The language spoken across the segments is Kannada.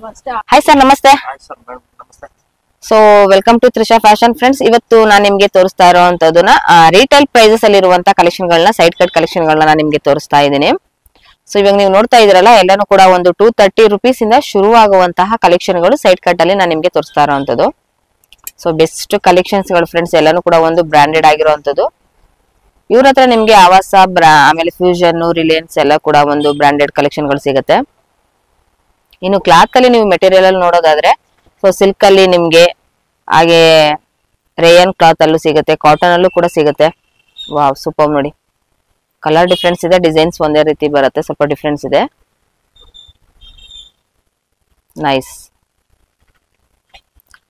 ಹಾಯ್ ಸರ್, ನಮಸ್ತೆ. ಹಾಯ್ ಸರ್, ನಮಸ್ತೆ. So welcome to Trisha fashion. Friends, ಇವತ್ತು ನಾನು ನಿಮ್ಗೆ ತೋರಿಸ್ತಾ ಇರುವಂತದನ್ನ ರೀಟೇಲ್ ಪ್ರೈಸಸ್ ಅಲ್ಲಿ ಇರುವಂತ ಕಲೆಕ್ಷನ್ ಗಳನ್ನ, ಸೈಡ್ ಕಟ್ ಕಲೆಕ್ಷನ್ ಗಳನ್ನ ನಾನು ನಿಮ್ಗೆ ತೋರಿಸ್ತಾ ಇದ್ದೀನಿ. ಸೊ ಇವಾಗ ನೀವು ನೋಡ್ತಾ ಇದ್ರಲ್ಲ, ಎಲ್ಲಾನು ಕೂಡ ಒಂದು 230 ರುಪೀಸ್ ಇಂದ ಶುರುವಾಗುವಂತಹ ಕಲೆಕ್ಷನ್ ಗಳು ಸೈಡ್ ಕಟ್ ಅಲ್ಲಿ ನಾನು ನಿಮ್ಗೆ ತೋರಿಸ್ತಾ ಇರುವಂತದ್ದು. ಸೊ ಬೆಸ್ಟ್ ಕಲೆಕ್ಷನ್ಸ್ ಗಳು ಫ್ರೆಂಡ್ಸ್, ಎಲ್ಲಾನು ಕೂಡ ಒಂದು ಬ್ರಾಂಡೆಡ್ ಆಗಿರುವಂತದ್ದು. ಇವ್ರ ಹತ್ರ ನಿಮ್ಗೆ ಆವಾಸ, ಆಮೇಲೆ ಫ್ಯೂಷನ್, ರಿಲಯನ್ಸ್ ಎಲ್ಲ ಕೂಡ ಒಂದು ಬ್ರಾಂಡೆಡ್ ಕಲೆಕ್ಷನ್ ಗಳು ಸಿಗುತ್ತೆ. ಇನ್ನು ಕ್ಲಾತ್ ಅಲ್ಲಿ ನೀವು ಮೆಟೀರಿಯಲ್ ಅಲ್ಲಿ ನೋಡೋದಾದ್ರೆ, ಸೊ ಸಿಲ್ಕ್ ಅಲ್ಲಿ ನಿಮ್ಗೆ, ಹಾಗೆ ರೇಯನ್ ಕ್ಲಾತ್ ಅಲ್ಲೂ ಸಿಗುತ್ತೆ, ಕಾಟನ್ ಅಲ್ಲೂ ಕೂಡ ಸಿಗುತ್ತೆ. ವಾವ್, ಸೂಪರ್ ನೋಡಿ. ಕಲರ್ ಡಿಫ್ರೆನ್ಸ್ ಇದೆ, ಡಿಸೈನ್ಸ್ ಒಂದೇ ರೀತಿ ಬರುತ್ತೆ, ಸ್ವಲ್ಪ ಡಿಫ್ರೆನ್ಸ್ ಇದೆ. ನೈಸ್.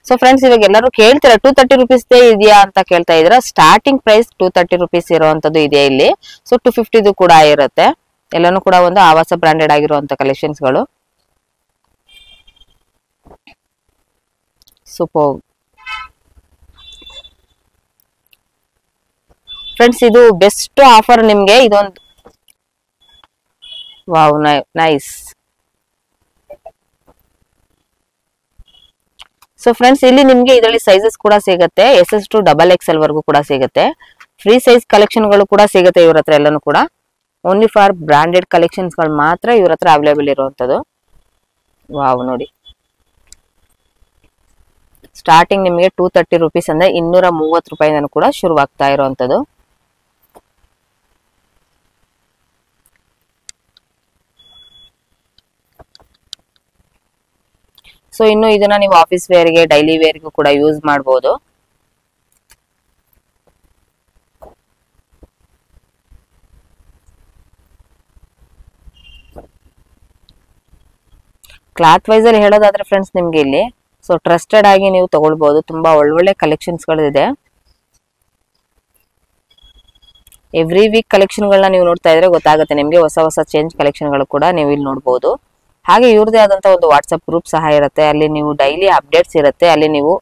ಸೊ ಫ್ರೆಂಡ್ಸ್, ಇವಾಗ ಎಲ್ಲರೂ ಕೇಳ್ತೀರಾ 230 ರುಪೀಸ್ ಇದೆಯಾ ಅಂತ ಕೇಳ್ತಾ ಇದ್ರ. ಸ್ಟಾರ್ಟಿಂಗ್ ಪ್ರೈಸ್ 230 ರುಪೀಸ್ ಇರುವಂತದ್ದು ಇದೆ ಇಲ್ಲಿ. ಸೊ 250 ಕೂಡ ಇರುತ್ತೆ. ಎಲ್ಲಾನು ಕೂಡ ಒಂದು ಆವಾಸ ಬ್ರಾಂಡೆಡ್ ಆಗಿರುವಂತ ಕಲೆಕ್ಷನ್ಸ್ ಗಳು. ಸೂಪರ್ ಫ್ರೆಂಡ್ಸ್, ಇದು ಬೆಸ್ಟ್ ಆಫರ್ ನಿಮ್ಗೆ ಇದೊಂದು. Wow, nice. ಸೊ ಫ್ರೆಂಡ್ಸ್, ಇಲ್ಲಿ ನಿಮ್ಗೆ ಇದರಲ್ಲಿ ಸೈಜಸ್ ಕೂಡ ಸಿಗುತ್ತೆ, SS ಟು XXL ವರೆಗೂ ಕೂಡ ಸಿಗುತ್ತೆ. ಫ್ರೀ ಸೈಜ್ ಕಲೆಕ್ಷನ್ ಗಳು ಕೂಡ ಸಿಗುತ್ತೆ ಇವ್ರ ಹತ್ರ. ಎಲ್ಲಾನು ಕೂಡ ಓನ್ಲಿ ಫಾರ್ ಬ್ರಾಂಡೆಡ್ ಕಲೆಕ್ಷನ್ಸ್ ಗಳು ಮಾತ್ರ ಇವ್ರ ಹತ್ರ ಅವೈಲೇಬಲ್ ಇರುವಂತದ್ದು. ವಾವ್ ನೋಡಿ. ಸ್ಟಾರ್ಟಿಂಗ್ ನಿಮಗೆ 230 ರುಪೀಸ್ ಅಂದ್ರೆ 230 ರೂಪಾಯಿಂದ ಕೂಡ ಶುರುವಾಗ್ತಾ ಇರುವಂತದ್ದು. ಸೊ ಇನ್ನು ಇದನ್ನ ನೀವು ಆಫೀಸ್ ವೇರ್ಗೆ, ಡೈಲಿ ವೇರ್ಗೂ ಕೂಡ ಯೂಸ್ ಮಾಡಬಹುದು. ಕ್ಲಾತ್ ವೈಸ್ ಅಲ್ಲಿ ಹೇಳೋದಾದ್ರೆ ಫ್ರೆಂಡ್ಸ್, ನಿಮ್ಗೆ ಇಲ್ಲಿ ಸೊ ಟ್ರಸ್ಟೆಡ್ ಆಗಿ ನೀವು ತಗೊಳ್ಬಹುದು. ತುಂಬಾ ಒಳ್ಳೊಳ್ಳೆ ಕಲೆಕ್ಷನ್ಸ್ ಗಳಿದೆ. ಎವ್ರಿ ವೀಕ್ ಕಲೆಕ್ಷನ್ ಗಳನ್ನ ನೀವು ನೋಡ್ತಾ ಇದ್ರೆ ಗೊತ್ತಾಗುತ್ತೆ ನಿಮ್ಗೆ, ಹೊಸ ಹೊಸ ಚೇಂಜ್ ಕಲೆಕ್ಷನ್ ಗಳು ಕೂಡ ನೀವು ಇಲ್ಲಿ ನೋಡಬಹುದು. ಹಾಗೆ ಇವ್ರದೇ ಆದಂತ ಒಂದು ವಾಟ್ಸ್ಆಪ್ ಗ್ರೂಪ್ ಸಹ ಇರುತ್ತೆ. ಅಲ್ಲಿ ನೀವು ಡೈಲಿ ಅಪ್ಡೇಟ್ಸ್ ಇರುತ್ತೆ. ಅಲ್ಲಿ ನೀವು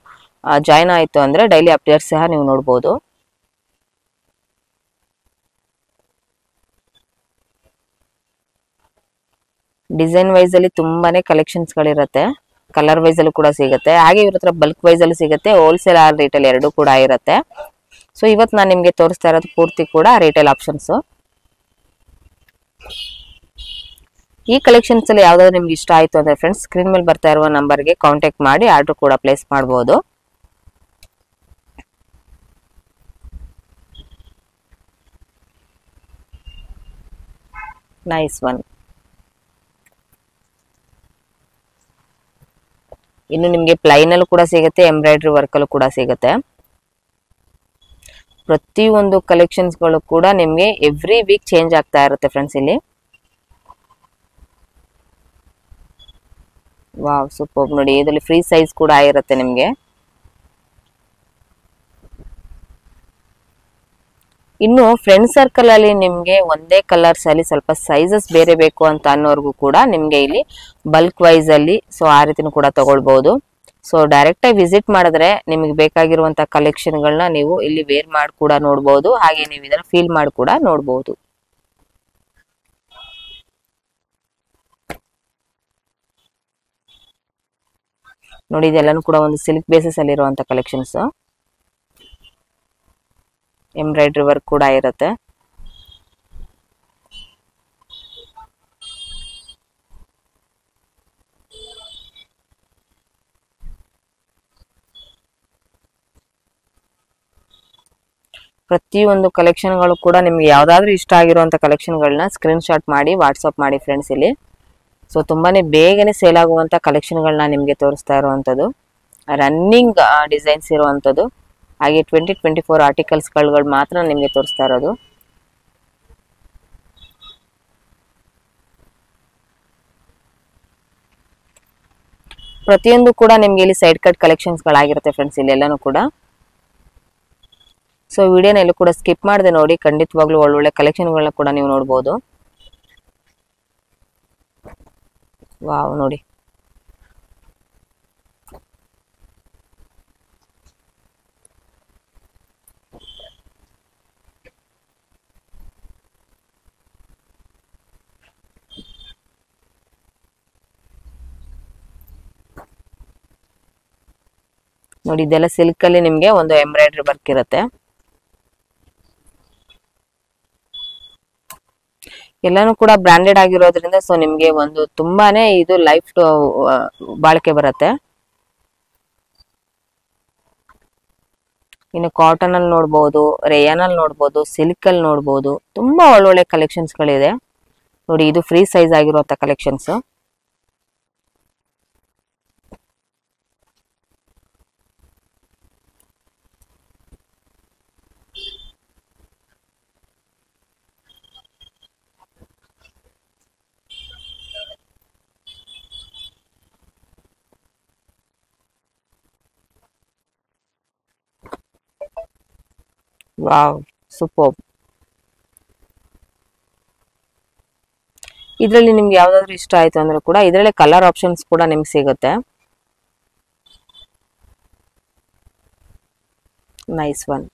ಜಾಯ್ನ್ ಆಯ್ತು ಅಂದ್ರೆ ಡೈಲಿ ಅಪ್ಡೇಟ್ಸ್ ಸಹ ನೀವು ನೋಡಬಹುದು. ಡಿಸೈನ್ ವೈಸ್ ಅಲ್ಲಿ ತುಂಬಾನೇ ಕಲೆಕ್ಷನ್ಸ್ ಗಳಿರುತ್ತೆ. ಕಲರ್ ವೈಸ್ ಅಲ್ಲೂ ಕೂಡ ಸಿಗುತ್ತೆ. ಹಾಗೆ ಇವ್ರ ಹತ್ರ ಬಲ್ಕ್ ವೈಸ್ ಅಲ್ಲಿ ಸಿಗುತ್ತೆ, ಹೋಲ್ಸೇಲ್ ಆರ್ ರಿಟೇಲ್ ಎರಡು ಕೂಡ ಇರುತ್ತೆ. ಸೊ ಇವತ್ತು ನಾನು ನಿಮ್ಗೆ ತೋರಿಸ್ತಾ ಇರೋದು ಪೂರ್ತಿ ಕೂಡ ರಿಟೇಲ್ ಆಪ್ಷನ್ಸ್. ಈ ಕಲೆಕ್ಷನ್ಸ್ ಅಲ್ಲಿ ಯಾವ್ದಾದ್ರು ನಿಮ್ಗೆ ಇಷ್ಟ ಆಯ್ತು ಅಂದ್ರೆ ಫ್ರೆಂಡ್ಸ್, ಸ್ಕ್ರೀನ್ ಮೇಲೆ ಬರ್ತಾ ಇರುವ ನಂಬರ್ಗೆ ಕಾಂಟ್ಯಾಕ್ಟ್ ಮಾಡಿ ಆರ್ಡರ್ ಕೂಡ ಪ್ಲೇಸ್ ಮಾಡಬಹುದು. Nice one. ಇನ್ನು ನಿಮ್ಗೆ ಪ್ಲೈನ್ ಅಲ್ಲೂ ಕೂಡ ಸಿಗುತ್ತೆ, ಎಂಬ್ರಾಯ್ಡ್ರಿ ವರ್ಕ್ ಅಲ್ಲೂ ಕೂಡ ಸಿಗುತ್ತೆ. ಪ್ರತಿಯೊಂದು ಕಲೆಕ್ಷನ್ಸ್ ಗಳು ಕೂಡ ನಿಮ್ಗೆ ಎವ್ರಿ ವೀಕ್ ಚೇಂಜ್ ಆಗ್ತಾ ಇರುತ್ತೆ ಫ್ರೆಂಡ್ಸ್ ಇಲ್ಲಿ. ವಾವ್, ಸೂಪರ್ ನೋಡಿ. ಇದರಲ್ಲಿ ಫ್ರೀ ಸೈಜ್ ಕೂಡ ಇರುತ್ತೆ ನಿಮ್ಗೆ. ಇನ್ನು ಫ್ರೆಂಡ್ ಸರ್ಕಲ್ ಅಲ್ಲಿ ನಿಮ್ಗೆ ಒಂದೇ ಕಲರ್ಸ್ ಅಲ್ಲಿ ಸ್ವಲ್ಪ ಸೈಜಸ್ ಬೇರೆ ಬೇಕು ಅಂತ ಅನ್ನೋರ್ಗು ಕೂಡ ನಿಮ್ಗೆ ಇಲ್ಲಿ ಬಲ್ಕ್ ವೈಸ್ ಅಲ್ಲಿ ಸೊ ಆ ರೀತಿನೂ ಕೂಡ ತಗೊಳ್ಬಹುದು. ಸೊ ಡೈರೆಕ್ಟ್ ಆಗಿ ವಿಸಿಟ್ ಮಾಡಿದ್ರೆ ನಿಮಗೆ ಬೇಕಾಗಿರುವಂತ ಕಲೆಕ್ಷನ್ ಗಳನ್ನ ನೀವು ಇಲ್ಲಿ ವೇರ್ ಮಾಡಿ ಕೂಡ ನೋಡಬಹುದು. ಹಾಗೆ ನೀವು ಇದನ್ನ ಫೀಲ್ ಮಾಡಿ ಕೂಡ ನೋಡಬಹುದು. ನೋಡಿ, ಇದೆಲ್ಲಾನು ಕೂಡ ಒಂದು ಸಿಲ್ಕ್ ಬೇಸಿಸ್ ಅಲ್ಲಿ ಇರುವಂತ ಕಲೆಕ್ಷನ್ಸ್. ಎಂಬ್ರಾಯ್ಡ್ರಿ ವರ್ಕ್ ಕೂಡ ಇರುತ್ತೆ. ಪ್ರತಿಯೊಂದು ಕಲೆಕ್ಷನ್ ಗಳು ಕೂಡ ನಿಮ್ಗೆ ಯಾವ್ದಾದ್ರು ಇಷ್ಟ ಆಗಿರುವಂತ ಕಲೆಕ್ಷನ್ ಗಳನ್ನ ಸ್ಕ್ರೀನ್ ಶಾಟ್ ಮಾಡಿ ವಾಟ್ಸ್ಆಪ್ ಮಾಡಿ ಫ್ರೆಂಡ್ಸ್ ಇಲ್ಲಿ. ಸೊ ತುಂಬಾನೇ ಬೇಗನೆ ಸೇಲ್ ಆಗುವಂತ ಕಲೆಕ್ಷನ್ ಗಳನ್ನ ನಿಮ್ಗೆ ತೋರಿಸ್ತಾ ಇರುವಂತದ್ದು. ರನ್ನಿಂಗ್ ಡಿಸೈನ್ಸ್ ಇರುವಂತದ್ದು. ಹಾಗೆ 2024 ಆರ್ಟಿಕಲ್ಸ್ ಗಳು ಮಾತ್ರ ನಿಮ್ಗೆ ತೋರಿಸ್ತಾ ಇರೋದು. ಪ್ರತಿಯೊಂದು ಕೂಡ ನಿಮ್ಗೆ ಇಲ್ಲಿ ಸೈಡ್ ಕಟ್ ಕಲೆಕ್ಷನ್ಸ್ ಗಳಾಗಿರುತ್ತೆ ಫ್ರೆಂಡ್ಸ್ ಇಲ್ಲಿ ಎಲ್ಲಾನು ಕೂಡ. ಸೊ ವಿಡಿಯೋನ ಎಲ್ಲೂ ಕೂಡ ಸ್ಕಿಪ್ ಮಾಡದೆ ನೋಡಿ, ಖಂಡಿತವಾಗ್ಲೂ ಒಳ್ಳೊಳ್ಳೆ ಕಲೆಕ್ಷನ್ ಗಳನ್ನ ಕೂಡ ನೀವು ನೋಡಬಹುದು. ವಾವ್ ನೋಡಿ. ನೋಡಿ ಇದೆಲ್ಲ ಸಿಲ್ಕ್ ಅಲ್ಲಿ ನಿಮ್ಗೆ ಒಂದು ಎಂಬ್ರಾಯ್ಡ್ರಿ ವರ್ಕ್ ಇರುತ್ತೆ. ಎಲ್ಲಾನು ಕೂಡ ಬ್ರಾಂಡೆಡ್ ಆಗಿರೋದ್ರಿಂದ ಸೊ ನಿಮ್ಗೆ ಒಂದು ತುಂಬಾನೇ ಇದು ಲೈಫ್ ಬಾಳಿಕೆ ಬರುತ್ತೆ. ಇನ್ನು ಕಾಟನ್ ಅಲ್ಲಿ ನೋಡ್ಬೋದು, ರೇಯನ್ ಅಲ್ಲಿ ನೋಡ್ಬೋದು, ಸಿಲ್ಕ್ ಅಲ್ಲಿ ನೋಡ್ಬೋದು, ತುಂಬಾ ಒಳ್ಳೊಳ್ಳೆ ಕಲೆಕ್ಷನ್ಸ್ ಗಳಿದೆ. ನೋಡಿ ಇದು ಫ್ರೀ ಸೈಜ್ ಆಗಿರುವಂತ ಕಲೆಕ್ಷನ್ಸ್. Wow, super. ಇದ್ರಲ್ಲಿ ನಿಮ್ಗೆ ಯಾವ್ದಾದ್ರು ಇಷ್ಟ ಆಯ್ತು ಅಂದ್ರೆ ಕೂಡ ಇದ್ರಲ್ಲಿ ಕಲರ್ ಆಪ್ಷನ್ಸ್ ಕೂಡ ನಿಮ್ಗೆ ಸಿಗುತ್ತೆ. Nice one.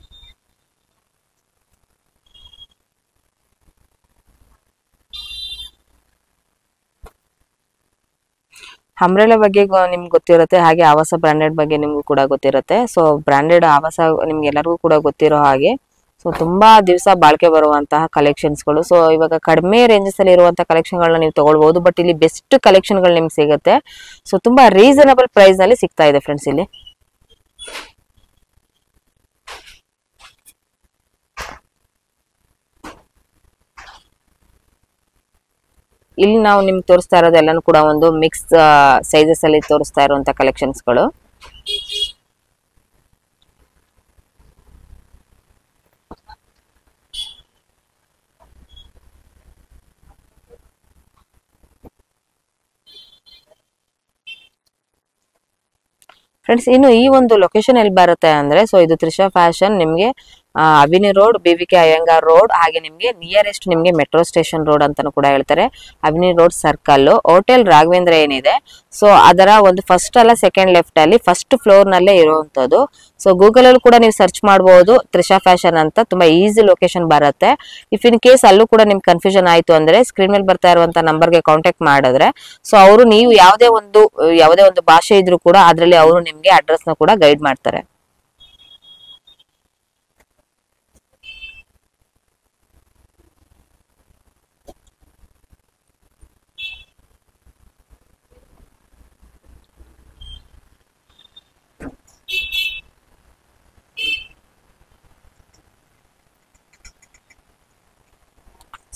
ಅಂಬ್ರೆಲಾ ಬಗ್ಗೆ ನಿಮ್ಗೆ ಗೊತ್ತಿರುತ್ತೆ, ಹಾಗೆ ಆವಾಸ ಬ್ರಾಂಡೆಡ್ ಬಗ್ಗೆ ನಿಮ್ಗೂ ಕೂಡ ಗೊತ್ತಿರುತ್ತೆ. ಸೊ ಬ್ರಾಂಡೆಡ್ ಆವಾಸ ನಿಮ್ಗೆ ಎಲ್ಲರಿಗೂ ಕೂಡ ಗೊತ್ತಿರೋ ಹಾಗೆ ಸೊ ತುಂಬಾ ದಿವಸ ಬಾಳಿಕೆ ಬರುವಂತಹ ಕಲೆಕ್ಷನ್ಸ್ಗಳು. ಸೊ ಇವಾಗ ಕಡಿಮೆ ರೇಂಜಸ್ ಅಲ್ಲಿ ಇರುವಂತಹ ಕಲೆಕ್ಷನ್ ಗಳನ್ನ ನೀವು ತಗೊಳ್ಬಹುದು. ಬಟ್ ಇಲ್ಲಿ ಬೆಸ್ಟ್ ಕಲೆಕ್ಷನ್ ಗಳು ನಿಮ್ಗೆ ಸಿಗುತ್ತೆ. ಸೊ ತುಂಬಾ ರೀಸನಬಲ್ ಪ್ರೈಸ್ ನಲ್ಲಿ ಸಿಗ್ತಾ ಇದೆ ಫ್ರೆಂಡ್ಸ್. ಇಲ್ಲಿ ನಾವು ನಿಮ್ಗೆ ತೋರಿಸ್ತಾ ಇರೋದು ಎಲ್ಲಾನು ಕೂಡ ಒಂದು ಮಿಕ್ಸ್ ಸೈಜಸ್ ಅಲ್ಲಿ ತೋರಿಸ್ತಾ ಇರುವಂತ ಕಲೆಕ್ಷನ್ಸ್ ಗಳು. ಫ್ರೆಂಡ್ಸ್, ಇನ್ನು ಈ ಒಂದು ಲೊಕೇಶನ್ ಎಲ್ಲಿ ಬರುತ್ತೆ ಅಂದ್ರೆ ಸೊ ಇದು ತ್ರಿಷಾ ಫ್ಯಾಷನ್ ನಿಮ್ಗೆ ಅವಿನಿ ರೋಡ್, BVK ಅಯ್ಯಂಗಾರ್ ರೋಡ್, ಹಾಗೆ ನಿಮ್ಗೆ ನಿಯರೆಸ್ಟ್ ನಿಮ್ಗೆ ಮೆಟ್ರೋ ಸ್ಟೇಷನ್ ರೋಡ್ ಅಂತಾನು ಕೂಡ ಹೇಳ್ತಾರೆ. ಅವಿನಿ ರೋಡ್ ಸರ್ಕಲ್ ಹೋಟೆಲ್ ರಾಘವೇಂದ್ರ ಏನಿದೆ ಸೊ ಅದರ ಒಂದು ಫಸ್ಟ್ ಅಲ್ಲ ಸೆಕೆಂಡ್ ಲೆಫ್ಟ್ ಅಲ್ಲಿ ಫಸ್ಟ್ ಫ್ಲೋರ್ ನಲ್ಲೇ ಇರುವಂತದ್ದು. ಸೊ ಗೂಗಲ್ ಅಲ್ಲಿ ಕೂಡ ನೀವು ಸರ್ಚ್ ಮಾಡಬಹುದು ತ್ರಿಷಾ ಫ್ಯಾಷನ್ ಅಂತ, ತುಂಬಾ ಈಸಿ ಲೊಕೇಶನ್ ಬರುತ್ತೆ. ಇಫ್ ಇನ್ ಕೇಸ್ ಅಲ್ಲೂ ಕೂಡ ನಿಮ್ಗೆ ಕನ್ಫ್ಯೂಷನ್ ಆಯ್ತು ಅಂದ್ರೆ ಸ್ಕ್ರೀನ್ ಮೇಲೆ ಬರ್ತಾ ಇರುವಂತ ನಂಬರ್ಗೆ ಕಾಂಟ್ಯಾಕ್ಟ್ ಮಾಡಿದ್ರೆ ಸೊ ಅವರು ನೀವು ಯಾವುದೇ ಒಂದು ಭಾಷೆ ಇದ್ರೂ ಕೂಡ ಅದರಲ್ಲಿ ಅವರು ನಿಮ್ಗೆ ಅಡ್ರೆಸ್ ನ ಕೂಡ ಗೈಡ್ ಮಾಡ್ತಾರೆ.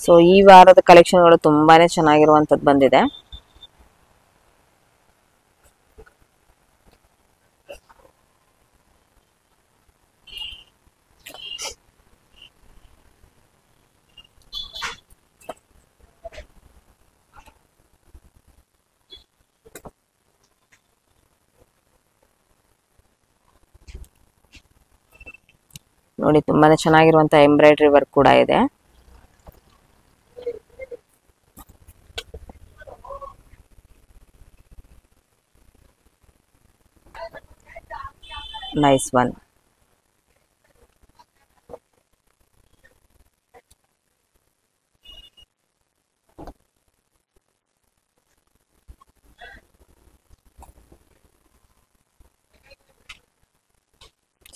ಸೊ ಈ ವಾರದ ಕಲೆಕ್ಷನ್ ಗಳು ತುಂಬಾನೇ ಚೆನ್ನಾಗಿರುವಂತದ್ದು ಬಂದಿದೆ. ನೋಡಿ ತುಂಬಾನೇ ಚೆನ್ನಾಗಿರುವಂತ ಎಂಬ್ರಾಯ್ಡ್ರಿ ವರ್ಕ್ ಕೂಡ ಇದೆ. Nice one.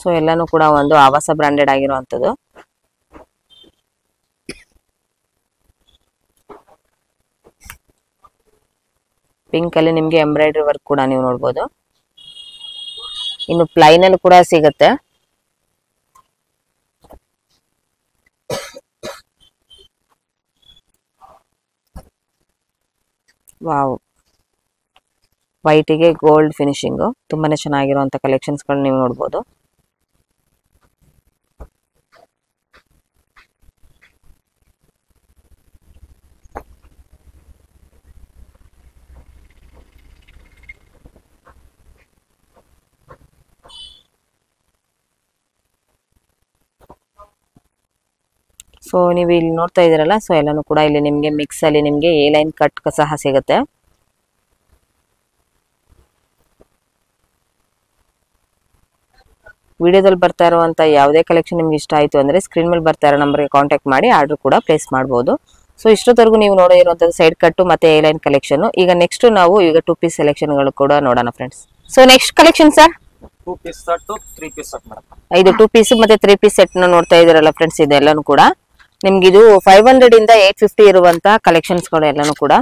ಸೊ ಎಲ್ಲಾನು ಕೂಡ ಒಂದು ಆವಾಸ ಬ್ರಾಂಡೆಡ್ ಆಗಿರುವಂತದ್ದು. ಪಿಂಕ್ ಅಲ್ಲಿ ನಿಮ್ಗೆ ಎಂಬ್ರಾಯ್ಡ್ರಿ ವರ್ಕ್ ಕೂಡ ನೀವು ನೋಡಬಹುದು. ಇನ್ನು ಪ್ಲೈನ್ ಅಲ್ಲಿ ಕೂಡ ಸಿಗುತ್ತೆ. ವಾವ್, ವೈಟ್ ಗೆ ಗೋಲ್ಡ್ ಫಿನಿಶಿಂಗ್ ತುಂಬಾನೇ ಚೆನ್ನಾಗಿರುವಂತ ಕಲೆಕ್ಷನ್ಸ್ ಗಳು ನೀವು ನೋಡಬಹುದು. ಸೊ ನೀವು ಇಲ್ಲಿ ನೋಡ್ತಾ ಇದೀರಲ್ಲ, ಸೊ ಎಲ್ಲಾನು ಕೂಡ ಇಲ್ಲಿ ನಿಮ್ಗೆ ಮಿಕ್ಸ್ ಅಲ್ಲಿ ನಿಮ್ಗೆ ಎ ಲೈನ್ ಕಟ್ ಸಹ ಸಿಗುತ್ತೆ. ವಿಡಿಯೋದಲ್ಲಿ ಬರ್ತಾ ಇರುವಂತ ಯಾವುದೇ ಕಲೆಕ್ಷನ್ ನಿಮ್ಗೆ ಇಷ್ಟ ಆಯ್ತು ಅಂದ್ರೆ ಸ್ಕ್ರೀನ್ ಮೇಲೆ ಬರ್ತಾ ಇರೋ ನಂಬರ್ಗೆ ಕಾಂಟ್ಯಾಕ್ಟ್ ಮಾಡಿ ಆರ್ಡರ್ ಕೂಡ ಪ್ಲೇಸ್ ಮಾಡಬಹುದು. ಸೊ ಇಷ್ಟೊತ್ತರೆಗೂ ನೀವು ನೋಡಿರುವಂತದ್ದು ಸೈಡ್ ಕಟ್ ಮತ್ತೆ A-ಲೈನ್ ಕಲೆಕ್ಷನ್. ಈಗ ನೆಕ್ಸ್ಟ್ ನಾವು ಈಗ 2 ಪೀಸ್ ಸೆಲೆಕ್ಷನ್ ಗಳು ಕೂಡ ನೋಡೋಣ friends. So next collection sir 2 piece set 3 piece set madam. ಇದು 2 ಪೀಸ್ ಮತ್ತೆ 3 ಪೀಸ್ ಸೆಟ್ ನೋಡ್ತಾ ಇದೀರಲ್ಲ ಫ್ರೆಂಡ್ಸ್, ಇದೆಲ್ಲಾನು ಕೂಡ ನಿಮ್ಗೆ ಇದು 500 ಇಂದ 850 ಇರುವಂತ ಕಲೆಕ್ಷನ್ಸ್ ಗಳು ಎಲ್ಲಾನು ಕೂಡ.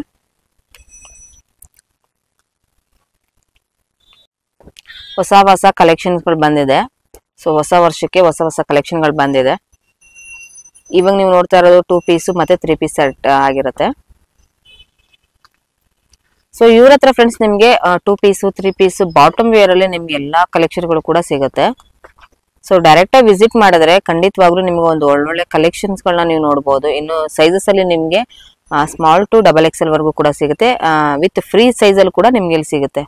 ಹೊಸ ಹೊಸ ಕಲೆಕ್ಷನ್ಸ್ ಗಳು ಬಂದಿದೆ. ಸೊ ಹೊಸ ವರ್ಷಕ್ಕೆ ಹೊಸ ಹೊಸ ಕಲೆಕ್ಷನ್ ಗಳು ಬಂದಿದೆ. ಇವಾಗ ನೀವು ನೋಡ್ತಾ ಇರೋದು 2 ಪೀಸ್ ಮತ್ತೆ 3 ಪೀಸ್ ಸೆಟ್ ಆಗಿರುತ್ತೆ. ಸೊ ಇವ್ರ ಹತ್ರ ಫ್ರೆಂಡ್ಸ್ ನಿಮ್ಗೆ 2 ಪೀಸ್ 3 ಪೀಸ್ ಬಾಟಮ್ ವೇರ್ ಅಲ್ಲಿ ನಿಮ್ಗೆ ಎಲ್ಲಾ ಕಲೆಕ್ಷನ್ ಗಳು ಕೂಡ ಸಿಗುತ್ತೆ. ಸೊ ಡೈರೆಕ್ಟ್ ಆಗಿ ವಿಸಿಟ್ ಮಾಡಿದ್ರೆ ಖಂಡಿತವಾಗ್ಲೂ ನಿಮ್ಗೆ ಒಂದು ಒಳ್ಳೊಳ್ಳೆ ಕಲೆಕ್ಷನ್ಸ್ ಗಳನ್ನ ನೀವು ನೋಡಬಹುದು. ಇನ್ನು ಸೈಜಸ್ ಅಲ್ಲಿ ನಿಮ್ಗೆ ಸ್ಮಾಲ್ ಟು XXL ವರೆಗೂ ಕೂಡ ಸಿಗುತ್ತೆ. ವಿತ್ ಫ್ರೀ ಸೈಜ್ ಅಲ್ಲಿ ಕೂಡ ನಿಮ್ಗೆ ಇಲ್ಲಿ ಸಿಗುತ್ತೆ.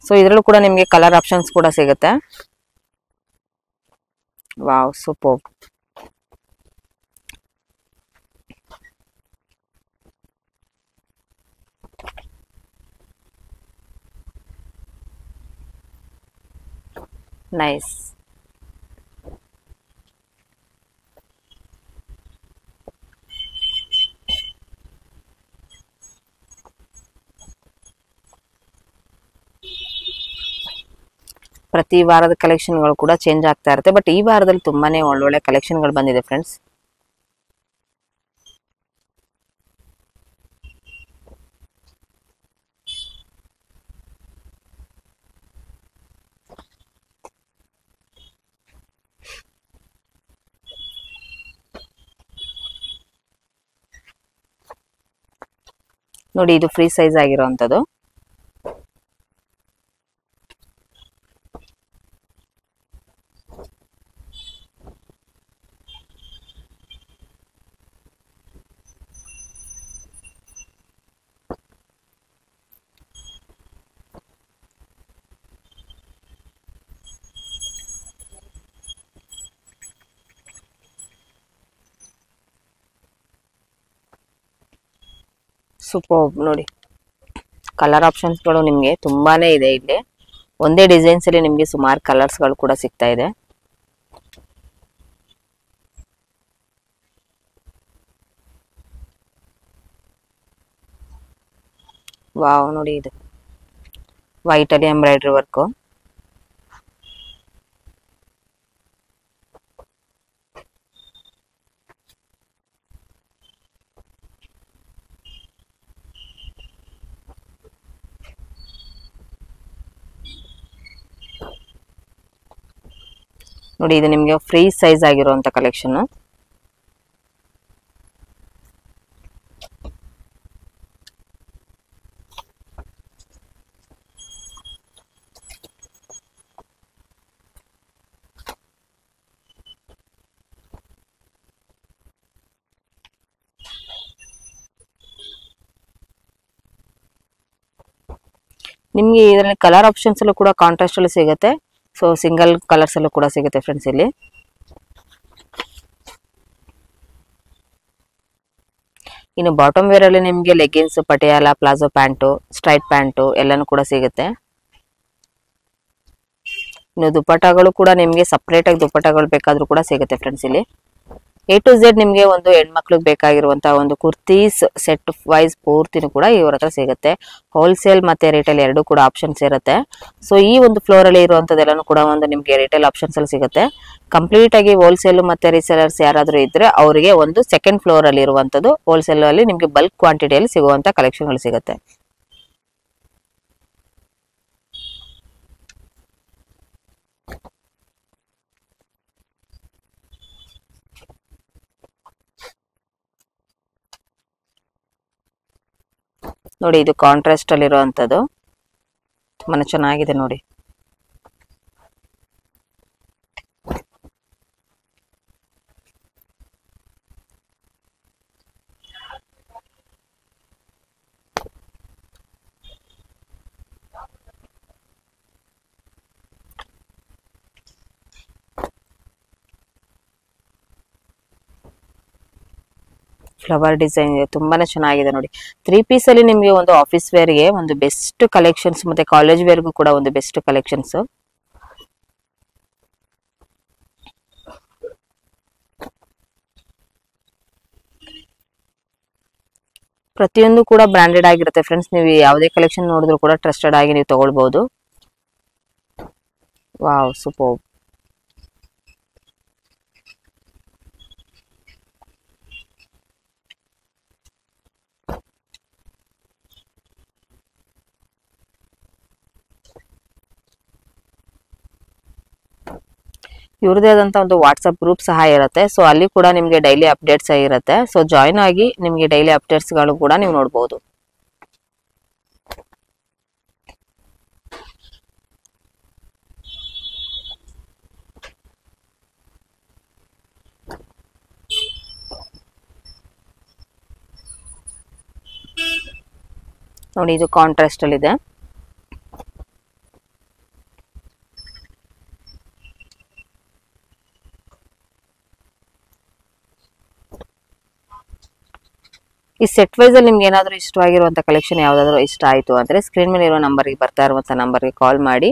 ಸೊ ಇದರಲ್ಲೂ ಕೂಡ ನಿಮ್ಗೆ ಕಲರ್ ಆಪ್ಷನ್ಸ್ ಕೂಡ ಸಿಗುತ್ತೆ. Wow, super. ನೈಸ್. ಪ್ರತಿ ವಾರದ ಕಲೆಕ್ಷನ್ಗಳು ಕೂಡ ಚೇಂಜ್ ಆಗ್ತಾ ಇರುತ್ತೆ. ಬಟ್ ಈ ವಾರದಲ್ಲಿ ತುಂಬಾನೇ ಒಳ್ಳೊಳ್ಳೆ ಕಲೆಕ್ಷನ್ಗಳು ಬಂದಿದೆ ಫ್ರೆಂಡ್ಸ್. ನೋಡಿ, ಇದು ಫ್ರೀ ಸೈಜ್ ಆಗಿರುವಂತದ್ದು. ಸೂಪರ್. ನೋಡಿ, ಕಲರ್ ಆಪ್ಷನ್ಸ್ ಗಳು ನಿಮ್ಗೆ ತುಂಬಾನೇ ಇದೆ ಇಲ್ಲಿ. ಒಂದೇ ಡಿಸೈನ್ಸ್ ಅಲ್ಲಿ ನಿಮ್ಗೆ ಸುಮಾರು ಕಲರ್ಸ್ ಗಳು ಕೂಡ ಸಿಗ್ತಾ ಇದೆ. ವಾವ್, ನೋಡಿ ಇದು ವೈಟ್ ಅಲ್ಲಿ ಎಂಬ್ರಾಯ್ಡ್ರಿ ವರ್ಕ್. ನೋಡಿ, ಇದು ನಿಮ್ಗೆ ಫ್ರೀ ಸೈಜ್ ಆಗಿರುವಂತ ಕಲೆಕ್ಷನ್. ನಿಮ್ಗೆ ಇದರಲ್ಲಿ ಕಲರ್ ಆಪ್ಷನ್ಸ್ ಅಲ್ಲೂ ಕೂಡ ಕಾಂಟ್ರಾಸ್ಟ್ ಅಲ್ಲಿ ಸಿಗುತ್ತೆ. ಸೊ ಸಿಂಗಲ್ ಕಲರ್ಸ್ ಅಲ್ಲೂ ಕೂಡ ಸಿಗುತ್ತೆ ಫ್ರೆಂಡ್ಸ್ ಇಲ್ಲಿ. ಇನ್ನು ಬಾಟಮ್ ವೇರ್ ಅಲ್ಲಿ ನಿಮ್ಗೆ leggings, Patiala, palazzo pant, straight pant ಎಲ್ಲಾನು ಕೂಡ ಸಿಗುತ್ತೆ. ಇನ್ನು ದುಪ್ಪಟ್ಟಗಳು ಕೂಡ ನಿಮ್ಗೆ ಸಪರೇಟ್ ಆಗಿ ದುಪ್ಪಟ್ಟಗಳು ಬೇಕಾದ್ರೂ ಕೂಡ ಸಿಗುತ್ತೆ ಫ್ರೆಂಡ್ಸ್ ಇಲ್ಲಿ. A to Z ನಿಮ್ಗೆ ಒಂದು ಹೆಣ್ಮಕ್ಳಿಗೆ ಬೇಕಾಗಿರುವಂತಹ ಒಂದು ಕುರ್ತೀಸ್ ಸೆಟ್ ವೈಸ್ ಪೂರ್ತಿನೂ ಕೂಡ ಇವ್ರ ಹತ್ರ ಸಿಗುತ್ತೆ. ಹೋಲ್ಸೇಲ್ ಮತ್ತೆ ರಿಟೇಲ್ ಎರಡು ಕೂಡ ಆಪ್ಷನ್ಸ್ ಇರುತ್ತೆ. ಸೊ ಈ ಒಂದು ಫ್ಲೋರ್ ಅಲ್ಲಿ ಇರುವಂತದ್ದೆಲ್ಲಾನು ಕೂಡ ಒಂದು ನಿಮ್ಗೆ ರಿಟೇಲ್ ಆಪ್ಷನ್ಸ್ ಅಲ್ಲಿ ಸಿಗುತ್ತೆ. ಕಂಪ್ಲೀಟ್ ಆಗಿ ಹೋಲ್ಸೇಲ್ ಮತ್ತೆ ರೀಸೇಲರ್ಸ್ ಯಾರಾದ್ರೂ ಇದ್ರೆ ಅವರಿಗೆ ಒಂದು ಸೆಕೆಂಡ್ ಫ್ಲೋರ್ ಅಲ್ಲಿ ಇರುವಂತದ್ದು ಹೋಲ್ಸೇಲ್ ಅಲ್ಲಿ ನಿಮ್ಗೆ ಬಲ್ಕ್ ಕ್ವಾಂಟಿಟಿಯಲ್ಲಿ ಸಿಗುವಂತ ಕಲೆಕ್ಷನ್ ಗಳು ಸಿಗುತ್ತೆ. ನೋಡಿ, ಇದು ಕಾಂಟ್ರಾಸ್ಟ್ ಅಲ್ಲಿ ಇರುವಂತದ್ದು ತುಂಬಾನೇ ಚೆನ್ನಾಗಿದೆ ನೋಡಿ. ಫ್ಲವರ್ ಡಿಸೈನ್ ಇದೆ, ತುಂಬಾನೇ ಚೆನ್ನಾಗಿದೆ ನೋಡಿ. 3 ಪೀಸ್ ಅಲ್ಲಿ ನಿಮ್ಗೆ ಒಂದು ಆಫೀಸ್ ವೇರ್ ಗೆ ಒಂದು ಬೆಸ್ಟ್ ಕಲೆಕ್ಷನ್ಸ್ ಮತ್ತೆ ಕಾಲೇಜ್ ವೇರ್ಗೂ ಕೂಡ ಒಂದು ಬೆಸ್ಟ್ ಕಲೆಕ್ಷನ್ಸ್. ಪ್ರತಿಯೊಂದು ಕೂಡ ಬ್ರಾಂಡೆಡ್ ಆಗಿರುತ್ತೆ ಫ್ರೆಂಡ್ಸ್. ನೀವು ಯಾವುದೇ ಕಲೆಕ್ಷನ್ ನೋಡಿದ್ರು ಕೂಡ ಟ್ರಸ್ಟೆಡ್ ಆಗಿ ನೀವು ತಗೊಳ್ಬಹುದು. Wow, super. ಇವ್ರದೇ ಆದಂತ ಒಂದು ವಾಟ್ಸ್ಆಪ್ ಗ್ರೂಪ್ ಸಹ ಇರುತ್ತೆ. ಸೊ ಅಲ್ಲಿ ಕೂಡ ನಿಮಗೆ ಡೈಲಿ ಅಪ್ಡೇಟ್ಸ್ ಇರುತ್ತೆ. ಸೊ ಜಾಯಿನ್ ಆಗಿ ನಿಮಗೆ ಡೈಲಿ ಅಪ್ಡೇಟ್ಸ್ ಗಳು ಕೂಡ ನೀವು ನೋಡಬಹುದು. ನೋಡಿ, ಇದು ಕಾಂಟ್ರಾಸ್ಟ್ ಅಲ್ಲಿ ಇದೆ. ಈ ಸೆಟ್ ವೈಸ್ ಅಲ್ಲಿ ನಿಮ್ಗೆ ಏನಾದರೂ ಇಷ್ಟವಾಗಿರುವಂತ ಕಲೆಕ್ಷನ್ ಯಾವ್ದಾದ್ರು ಇಷ್ಟ ಆಯ್ತು ಅಂದ್ರೆ ಸ್ಕ್ರೀನ್ ಮೇಲೆ ಇರೋ ನಂಬರ್ಗೆ ಬರ್ತಾ ಇರುವಂತ ನಂಬರ್ಗೆ ಕಾಲ್ ಮಾಡಿ.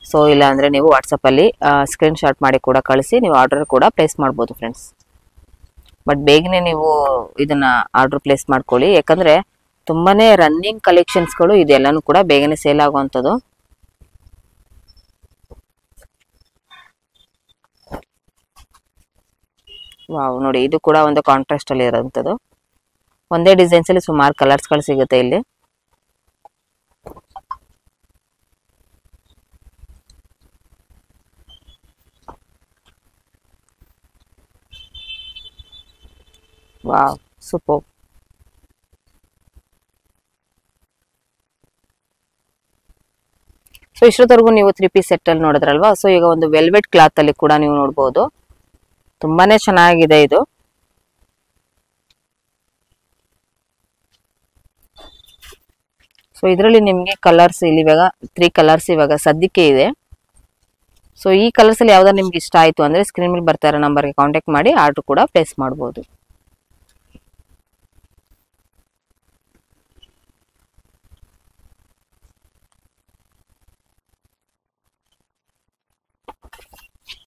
ಸೊ ಇಲ್ಲ ಅಂದ್ರೆ ನೀವು ವಾಟ್ಸಪ್ ಅಲ್ಲಿ ಸ್ಕ್ರೀನ್ ಶಾಟ್ ಮಾಡಿ ಕೂಡ ಕಳಿಸಿ ನೀವು ಆರ್ಡರ್ ಕೂಡ ಪ್ಲೇಸ್ ಮಾಡ್ಬೋದು ಫ್ರೆಂಡ್ಸ್. ಬಟ್ ಬೇಗನೆ ನೀವು ಇದನ್ನ ಆರ್ಡರ್ ಪ್ಲೇಸ್ ಮಾಡ್ಕೊಳ್ಳಿ, ಯಾಕಂದ್ರೆ ತುಂಬಾನೇ ರನ್ನಿಂಗ್ ಕಲೆಕ್ಷನ್ಸ್ಗಳು ಇದೆಲ್ಲಾನು ಕೂಡ ಬೇಗನೆ ಸೇಲ್ ಆಗುವಂಥದ್ದು. ವಾವ್, ನೋಡಿ ಇದು ಕೂಡ ಒಂದು ಕಾಂಟ್ರಾಸ್ಟ್ ಅಲ್ಲಿ ಇರೋಂಥದ್ದು. ಒಂದೇ ಡಿಸೈನ್ಸ್ ಅಲ್ಲಿ ಸುಮಾರು ಕಲರ್ಸ್ ಗಳು ಸಿಗುತ್ತೆ ಇಲ್ಲಿ. Wow, super. ಸೊ ಇಷ್ಟೊತ್ತವರೆಗೂ ನೀವು 3 ಪೀಸ್ ಸೆಟ್ ಅಲ್ಲಿ ನೋಡಿದ್ರಲ್ವಾ. ಸೊ ಈಗ ಒಂದು ವೆಲ್ವೆಟ್ ಕ್ಲಾತ್ ಅಲ್ಲಿ ಕೂಡ ನೀವು ನೋಡಬಹುದು. ತುಂಬಾನೇ ಚೆನ್ನಾಗಿದೆ ಇದು. ಸೊ ಇದರಲ್ಲಿ ನಿಮಗೆ ಕಲರ್ಸ್ ಇಲ್ಲಿ ಇವಾಗ 3 ಕಲರ್ಸ್ ಇವಾಗ ಸದ್ಯಕ್ಕೆ ಇದೆ. ಸೊ ಈ ಕಲರ್ಸ್ ಅಲ್ಲಿ ಯಾವ್ದಾರು ನಿಮ್ಗೆ ಇಷ್ಟ ಆಯ್ತು ಅಂದ್ರೆ ಸ್ಕ್ರೀನ್ ಮೇಲೆ ಬರ್ತಾ ಇರೋ ನಂಬರ್ಗೆ ಕಾಂಟ್ಯಾಕ್ಟ್ ಮಾಡಿ ಆರ್ಡರ್ ಕೂಡ ಪ್ಲೇಸ್ ಮಾಡಬಹುದು.